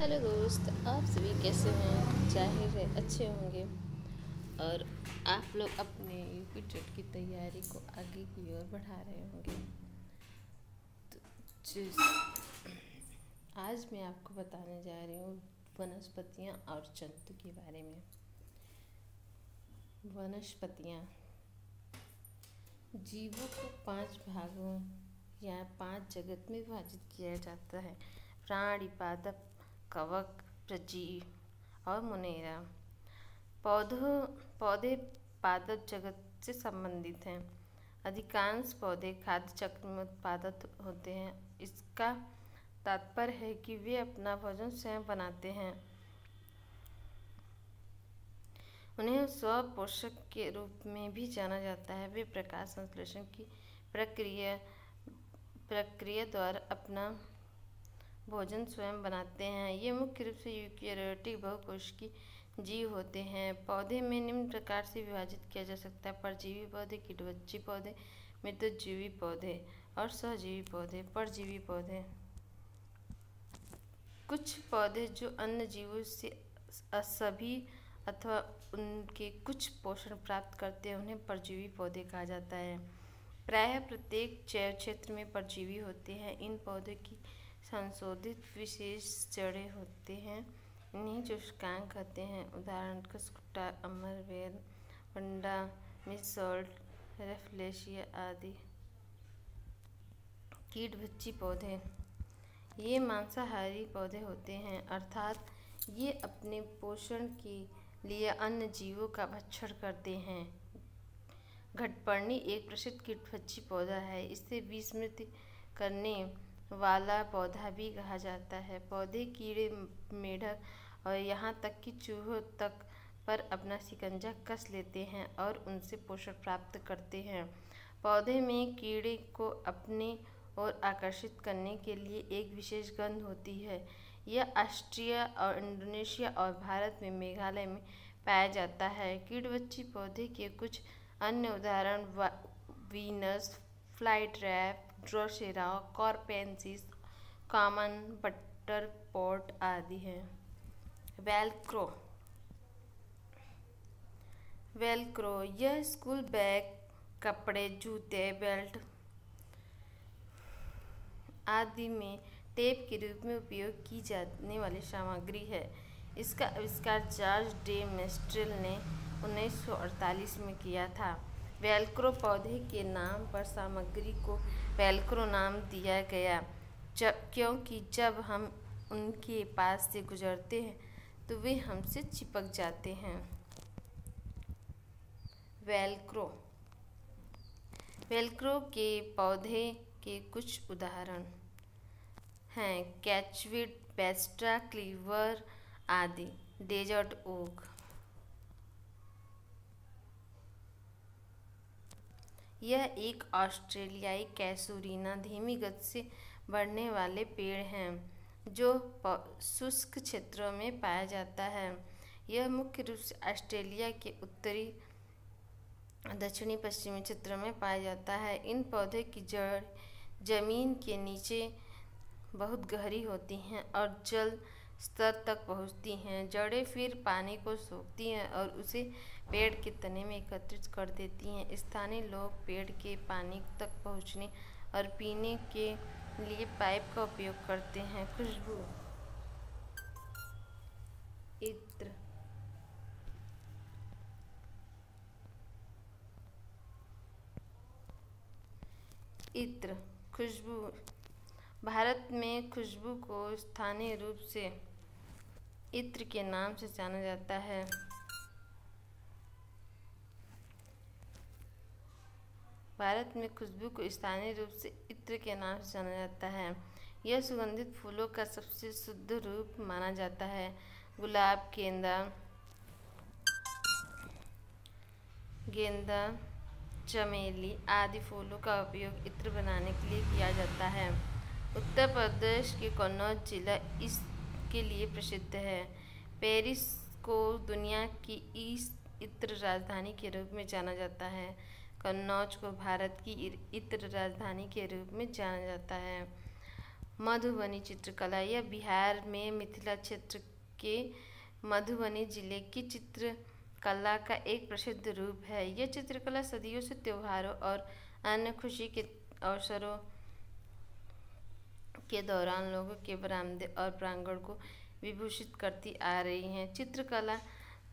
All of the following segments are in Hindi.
हेलो दोस्त, आप सभी कैसे हैं? जाहिर है अच्छे होंगे और आप लोग अपने यूपी टेट की तैयारी को आगे की ओर बढ़ा रहे होंगे। तो जिस आज मैं आपको बताने जा रही हूँ वनस्पतियाँ और जंतु के बारे में। वनस्पतियाँ जीवों को 5 भागों या 5 जगत में विभाजित किया जाता है। प्राणी, पादप, कवक, प्रजीव और मुनेरा। पौधे पादप जगत से संबंधित हैं। अधिकांश पौधे खाद्य चक्र में उत्पादित होते हैं। इसका तात्पर्य है कि वे अपना भोजन स्वयं बनाते हैं। उन्हें स्वपोषक के रूप में भी जाना जाता है। वे प्रकाश संश्लेषण की प्रक्रिया द्वारा अपना भोजन स्वयं बनाते हैं। ये मुख्य रूप से यूकेरियोटिक बहुकोशिकीय जीव होते हैं। पौधे में निम्न प्रकार से विभाजित किया जा सकता है: परजीवी पौधे, कीटभक्षी पौधे, मृतोज्जीवी पौधे और सहजीवी पौधे। परजीवी पौधे कुछ पौधे जो अन्य जीवों से सभी अथवा उनके कुछ पोषण प्राप्त करते हैं उन्हें परजीवी पौधे कहा जाता है। प्रायः प्रत्येक जैव क्षेत्र में परजीवी होते हैं। इन पौधों की संशोधित विशेष जड़ें होते हैं। इन्हें चुस्कांक कहते हैं। उदाहरण कसकुटा, अमरवेल, वंडा, मिसोल्ट, रेफलेशिया आदि। कीटभक्षी पौधे ये मांसाहारी पौधे होते हैं, अर्थात ये अपने पोषण के लिए अन्य जीवों का भक्षण करते हैं। घटपर्णी एक प्रसिद्ध कीटभक्षी पौधा है। इसे विषमृत करने वाला पौधा भी कहा जाता है। पौधे कीड़े, मेढक और यहाँ तक कि चूहों तक पर अपना शिकंजा कस लेते हैं और उनसे पोषण प्राप्त करते हैं। पौधे में कीड़े को अपने ओर आकर्षित करने के लिए एक विशेष गंध होती है। यह ऑस्ट्रिया और इंडोनेशिया और भारत में मेघालय में पाया जाता है। कीटभक्षी पौधे के कुछ अन्य उदाहरण वीनस फ्लाईट्रैप, ड्रोसेरा, कॉर्पेंसिस, कॉमन बटरपॉट आदि हैं। वेलक्रो यह स्कूल बैग, कपड़े, जूते, बेल्ट आदि में टेप के रूप में उपयोग की जाने वाली सामग्री है। इसका आविष्कार जॉर्ज डे मेस्ट्रेल ने 1948 में किया था। वेलक्रो पौधे के नाम पर सामग्री को वेलक्रो नाम दिया गया क्योंकि जब हम उनके पास से गुजरते हैं तो वे हमसे चिपक जाते हैं। वेलक्रो के पौधे के कुछ उदाहरण हैं: कैचवीड, पेस्ट्रा, क्लीवर आदि। डेजर्ट ओक यह एक ऑस्ट्रेलियाई कैसूरीना धीमी गति से बढ़ने वाले पेड़ हैं जो शुष्क क्षेत्रों में पाया जाता है। यह मुख्य रूप से ऑस्ट्रेलिया के उत्तरी, दक्षिणी, पश्चिमी क्षेत्रों में पाया जाता है। इन पौधों की जड़ जमीन के नीचे बहुत गहरी होती हैं और जल स्तर तक पहुँचती हैं। जड़ें फिर पानी को सोखती हैं और उसे पेड़ के तने में एकत्रित कर देती हैं। स्थानीय लोग पेड़ के पानी तक पहुँचने और पीने के लिए पाइप का उपयोग करते हैं। खुशबू इत्र खुशबू भारत में खुशबू को स्थानीय रूप से इत्र के नाम से जाना जाता है। भारत में खुशबू को स्थानीय रूप से इत्र के नाम से जाना जाता है। यह सुगंधित फूलों का सबसे शुद्ध रूप माना जाता है। गुलाब, गेंदा, चमेली आदि फूलों का उपयोग इत्र बनाने के लिए किया जाता है। उत्तर प्रदेश के कन्नौज जिला इसके लिए प्रसिद्ध है। पेरिस को दुनिया की इत्र राजधानी के रूप में जाना जाता है। कन्नौज को भारत की इत्र राजधानी के रूप में जाना जाता है। मधुबनी चित्रकला, यह बिहार में मिथिला क्षेत्र के मधुबनी जिले की चित्रकला का एक प्रसिद्ध रूप है। यह चित्रकला सदियों से त्योहारों और अन्य खुशी के अवसरों के दौरान लोगों के बरामदे और प्रांगण को विभूषित करती आ रही है। चित्रकला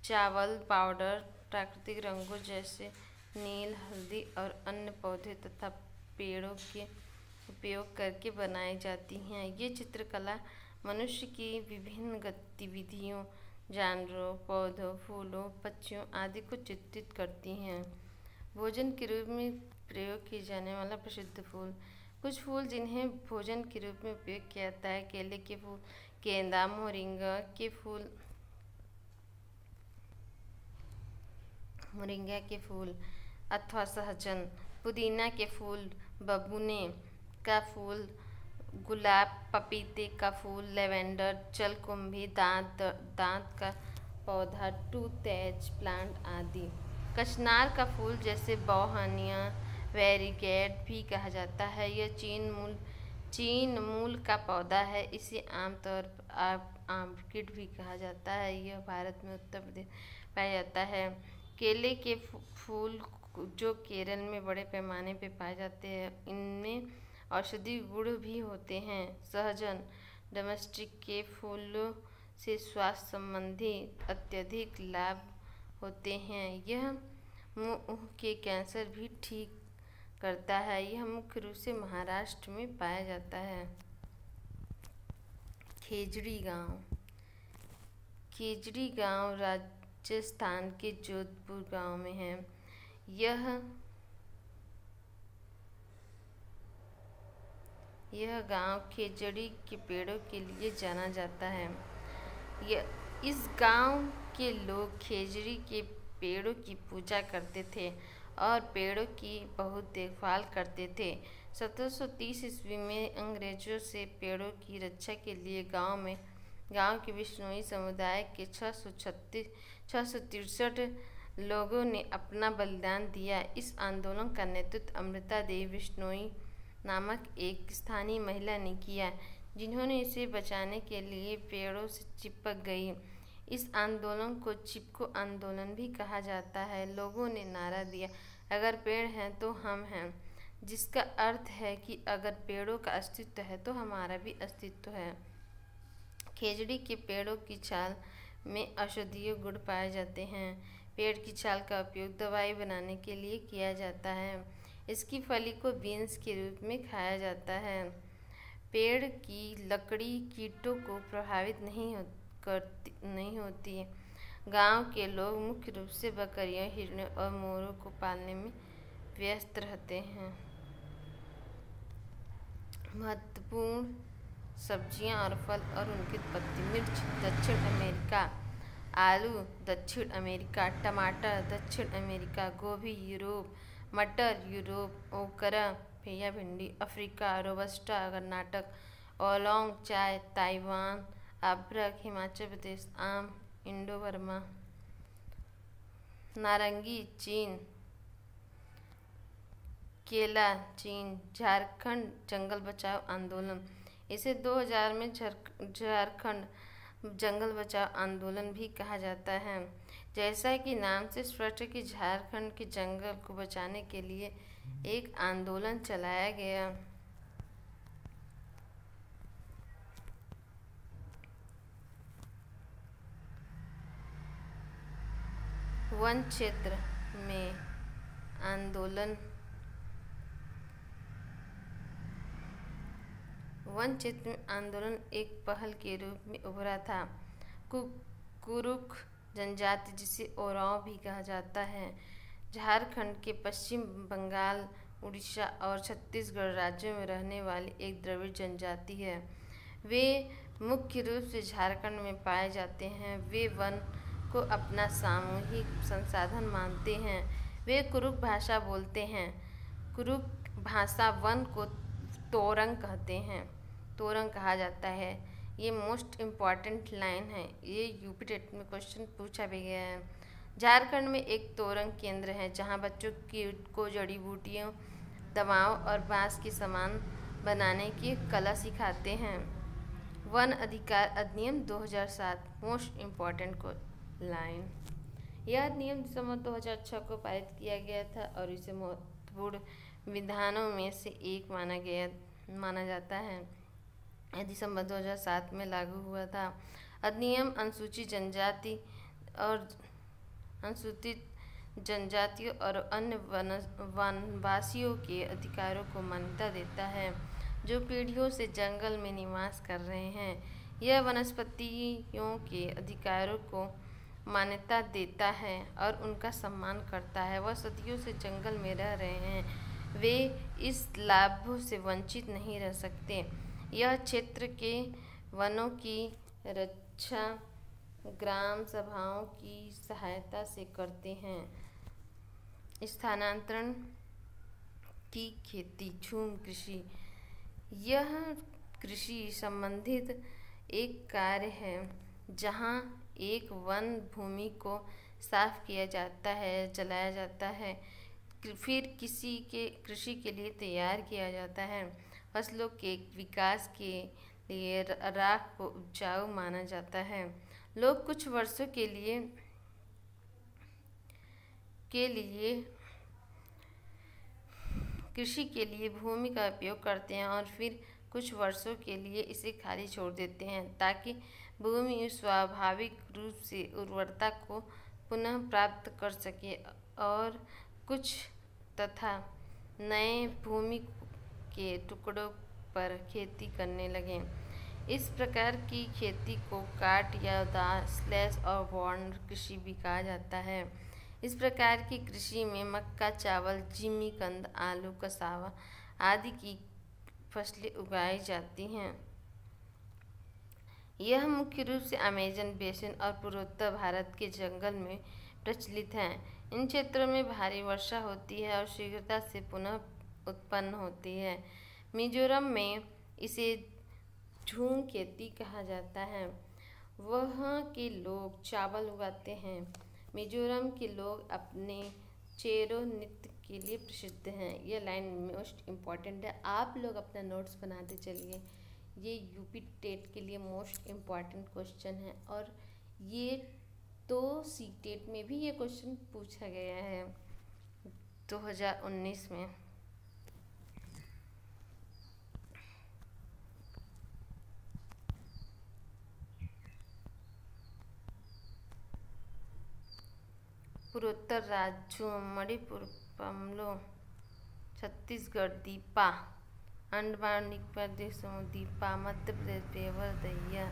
चावल पाउडर, प्राकृतिक रंगों जैसे नील, हल्दी और अन्य पौधे तथा पेड़ों के उपयोग करके बनाई जाती हैं। ये चित्रकला मनुष्य की विभिन्न गतिविधियों, जानवरों, पौधों, फूलों, पक्षियों आदि को चित्रित करती हैं। भोजन के रूप में प्रयोग किए जाने वाला प्रसिद्ध फूल। कुछ फूल जिन्हें भोजन के रूप में उपयोग किया जाता है: केले के फूल, गेंदा, मोरिंगा के फूल अथवा सहजन, पुदीना के फूल, बबूने का फूल, गुलाब, पपीते का फूल, लेवेंडर, जलकुंभी, दांत का पौधा, टूथएज प्लांट आदि। कचनार का फूल जैसे बोहनिया वेरीगेट भी कहा जाता है। यह चीन मूल का पौधा है। इसे आमतौर पर आर्किड भी कहा जाता है। यह भारत में उत्तर प्रदेश पाया जाता है। केले के फूल जो केरल में बड़े पैमाने पर पाए जाते हैं, इनमें औषधि गुण भी होते हैं। सहजन डोमेस्टिक के फूलों से स्वास्थ्य संबंधी अत्यधिक लाभ होते हैं। यह मुंह के कैंसर भी ठीक करता है। यह मुख्य रूप से महाराष्ट्र में पाया जाता है। खेजड़ी गांव राजस्थान के जोधपुर गांव में है। यह गांव खेजड़ी के पेड़ों के लिए जाना जाता है। इस गांव के लोग खेजड़ी के पेड़ों की पूजा करते थे और पेड़ों की बहुत देखभाल करते थे। 1730 ईस्वी में अंग्रेजों से पेड़ों की रक्षा के लिए गांव के बिश्नोई समुदाय के 663 लोगों ने अपना बलिदान दिया। इस आंदोलन का नेतृत्व अमृता देवी बिश्नोई नामक एक स्थानीय महिला ने किया, जिन्होंने इसे बचाने के लिए पेड़ों से चिपक गई। इस आंदोलन को चिपको आंदोलन भी कहा जाता है। लोगों ने नारा दिया, अगर पेड़ हैं तो हम हैं, जिसका अर्थ है कि अगर पेड़ों का अस्तित्व है तो हमारा भी अस्तित्व है। खेजड़ी के पेड़ों की छाल में औषधीय गुण पाए जाते हैं। पेड़ की छाल का उपयोग दवाई बनाने के लिए किया जाता है। इसकी फली को बीन्स के रूप में खाया जाता है। पेड़ की लकड़ी कीटों को प्रभावित नहीं होती। गांव के लोग मुख्य रूप से बकरियों, हिरणों और मोरों को पालने में व्यस्त रहते हैं। महत्वपूर्ण सब्जियां और फल और उनकी उत्पत्ति: मिर्च दक्षिण अमेरिका, आलू दक्षिण अमेरिका, टमाटर दक्षिण अमेरिका, गोभी यूरोप, मटर यूरोप, ओकरा फेया भिंडी अफ्रीका, रोबस्टा कर्नाटक, ओलोंग चाय ताइवान, अदरक हिमाचल प्रदेश, आम इंडो बर्मा, नारंगी चीन, केला चीन। झारखंड जंगल बचाओ आंदोलन: इसे 2000 में झारखंड जंगल बचाओ आंदोलन भी कहा जाता है। जैसा कि नाम से स्पष्ट है कि झारखंड के जंगल को बचाने के लिए एक आंदोलन चलाया गया। वन क्षेत्र में आंदोलन एक पहल के रूप में उभरा था। कुरुक जनजाति, जिसे ओरांव भी कहा जाता है, झारखंड के पश्चिम बंगाल, उड़ीसा और छत्तीसगढ़ राज्यों में रहने वाली एक द्रविड़ जनजाति है। वे मुख्य रूप से झारखंड में पाए जाते हैं। वे वन को अपना सामूहिक संसाधन मानते हैं। वे कुरुक भाषा बोलते हैं। कुरुक भाषा वन को तोरंग कहा जाता है। ये मोस्ट इम्पॉर्टेंट लाइन है। ये यूपी टेट में क्वेश्चन पूछा भी गया है। झारखंड में एक तोरंग केंद्र है, जहाँ बच्चों को जड़ी बूटियों, दवाओं और बांस के सामान बनाने की कला सिखाते हैं। वन अधिकार अधिनियम 2007 मोस्ट इम्पॉर्टेंट को लाइन। यह अधिनियम दिसंबर 2006 को पारित किया गया था और इसे महत्वपूर्ण विधानों में से एक माना जाता है। यह दिसंबर 2007 में लागू हुआ था। अधिनियम अनुसूचित जनजातियों और अन्य वनवासियों के अधिकारों को मान्यता देता है जो पीढ़ियों से जंगल में निवास कर रहे हैं। यह वनस्पतियों के अधिकारों को मान्यता देता है और उनका सम्मान करता है। वह सदियों से जंगल में रह रहे हैं, वे इस लाभ से वंचित नहीं रह सकते। यह क्षेत्र के वनों की रक्षा ग्राम सभाओं की सहायता से करते हैं। स्थानांतरण की खेती झूम कृषि। यह कृषि संबंधित एक कार्य है जहां एक वन भूमि को साफ किया जाता है, जलाया जाता है, फिर कृषि के लिए तैयार किया जाता है। फसलों के विकास के लिए राख को उपजाऊ माना जाता है। लोग कुछ वर्षों के लिए कृषि के लिए भूमि का उपयोग करते हैं और फिर कुछ वर्षों के लिए इसे खाली छोड़ देते हैं ताकि भूमि स्वाभाविक रूप से उर्वरता को पुनः प्राप्त कर सके और कुछ तथा नए भूमि के टुकड़ों पर खेती करने लगे। इस प्रकार की खेती को काट या स्लैश और बर्न कृषि भी कहा जाता है। इस प्रकार की कृषि में मक्का, चावल, जिमीकंद, आलू, कसावा आदि की फसलें उगाई जाती हैं। यह मुख्य रूप से अमेज़न बेसिन और पूर्वोत्तर भारत के जंगल में प्रचलित है। इन क्षेत्रों में भारी वर्षा होती है और शीघ्रता से पुनः उत्पन्न होती है। मिजोरम में इसे झूम खेती कहा जाता है। वहाँ के लोग चावल उगाते हैं। मिजोरम के लोग अपने चेरो नृत्य के लिए प्रसिद्ध हैं। यह लाइन मोस्ट इम्पॉर्टेंट है, आप लोग अपना नोट्स बनाते चलिए। ये यूपी टेट के लिए मोस्ट इम्पॉर्टेंट क्वेश्चन है और ये तो सी टेट में भी ये क्वेश्चन पूछा गया है 2019 में। पूर्वोत्तर राज्यों मणिपुर, पमलो, छत्तीसगढ़ दीपा, अंडमान निकोबार देशों दीपा, मध्य प्रदेश पेवर दैया,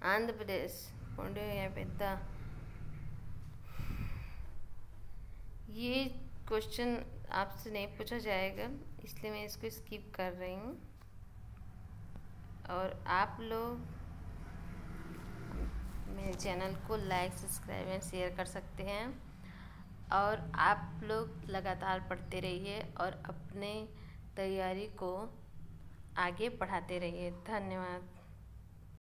आंध्र प्रदेश पोंडे या पेद्दा। ये क्वेश्चन आपसे नहीं पूछा जाएगा इसलिए मैं इसको स्किप कर रही हूँ। और आप लोग मेरे चैनल को लाइक, सब्सक्राइब एंड शेयर कर सकते हैं और आप लोग लगातार पढ़ते रहिए और अपने तैयारी को आगे बढ़ाते रहिए। धन्यवाद।